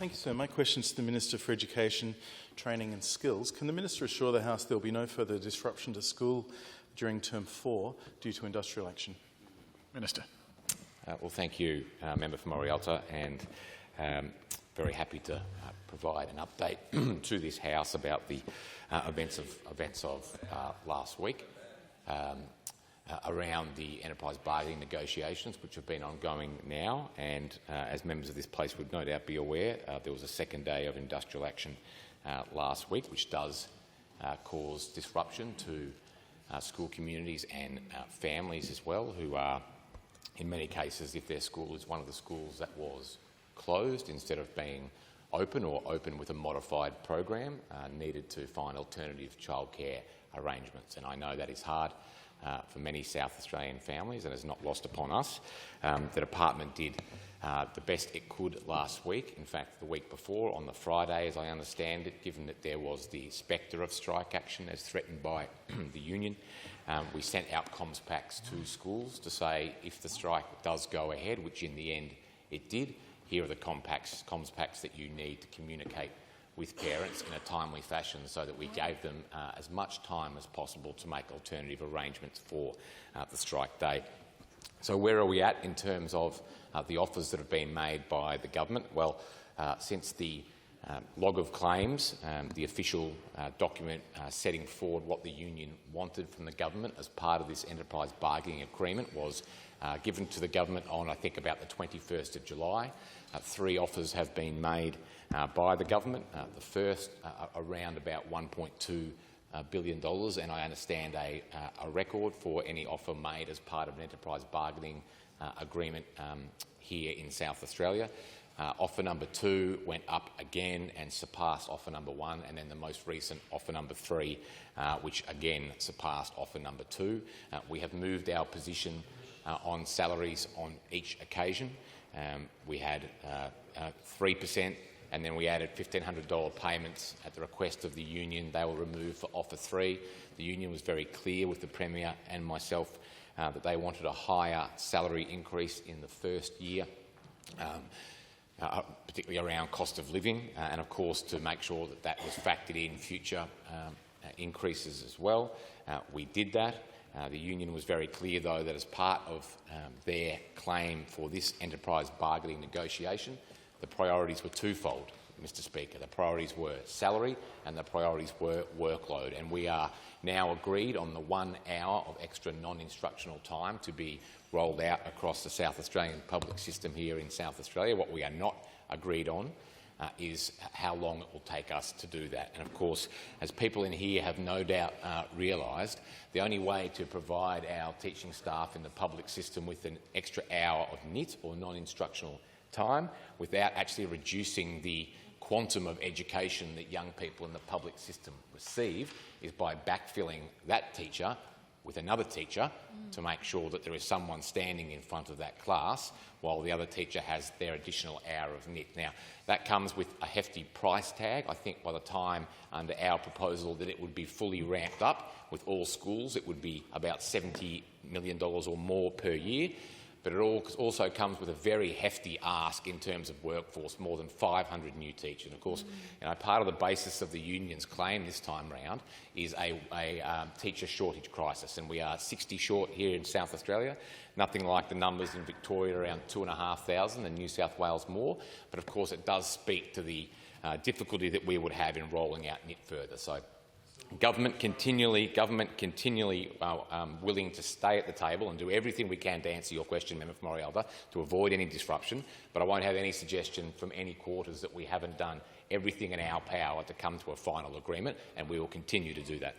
Thank you, sir. My question is to the Minister for Education, Training and Skills. Can the Minister assure the House there will be no further disruption to school during Term 4 due to industrial action? Minister. Well, thank you, Member for Morialta, and very happy to provide an update to this House about the events of last week around the enterprise bargaining negotiations, which have been ongoing now. And as members of this place would no doubt be aware, there was a second day of industrial action last week, which does cause disruption to school communities and families as well, who are, in many cases, if their school is one of the schools that was closed instead of being open or open with a modified program, needed to find alternative childcare arrangements. And I know that is hard for many South Australian families and is not lost upon us. The department did the best it could last week. In fact, the week before, on the Friday, as I understand it, given that there was the spectre of strike action as threatened by the union, we sent out comms packs to schools to say if the strike does go ahead, which in the end it did, here are the comms packs that you need to communicate with parents in a timely fashion, so that we gave them as much time as possible to make alternative arrangements for the strike day. So where are we at in terms of the offers that have been made by the government? Well, since the log of claims, the official document setting forward what the union wanted from the government as part of this enterprise bargaining agreement was given to the government on, I think, about the 21st of July. 3 offers have been made by the government. The first around about $1.2 billion, and I understand a record for any offer made as part of an enterprise bargaining agreement here in South Australia. Offer number 2 went up again and surpassed offer number 1, and then the most recent offer number 3, which again surpassed offer number 2. We have moved our position on salaries on each occasion. We had 3%, and then we added $1,500 payments at the request of the union. They were removed for offer 3. The union was very clear with the Premier and myself that they wanted a higher salary increase in the first year, particularly around cost of living, and of course to make sure that that was factored in future increases as well. We did that. The union was very clear, though, that as part of their claim for this enterprise bargaining negotiation, the priorities were twofold, Mr Speaker. The priorities were salary and the priorities were workload. And we are now agreed on the 1 hour of extra non-instructional time to be rolled out across the South Australian public system here in South Australia. What we are not agreed on is how long it will take us to do that. And of course, as people in here have no doubt realised, the only way to provide our teaching staff in the public system with an extra hour of NIT or non-instructional time without actually reducing the quantum of education that young people in the public system receive is by backfilling that teacher with another teacher to make sure that there is someone standing in front of that class while the other teacher has their additional hour of NIT. Now, that comes with a hefty price tag. I think by the time under our proposal that it would be fully ramped up with all schools, it would be about $70 million or more per year. But it also comes with a very hefty ask in terms of workforce, more than 500 new teachers. And of course, part of the basis of the union's claim this time round is a teacher shortage crisis, and we are 60 short here in South Australia. Nothing like the numbers in Victoria, around 2,500, and New South Wales more. But of course, it does speak to the difficulty that we would have in rolling out NIT further. So, Government continually willing to stay at the table and do everything we can to answer your question, Member for Morialta, to avoid any disruption, but I won't have any suggestion from any quarters that we haven't done everything in our power to come to a final agreement, and we will continue to do that.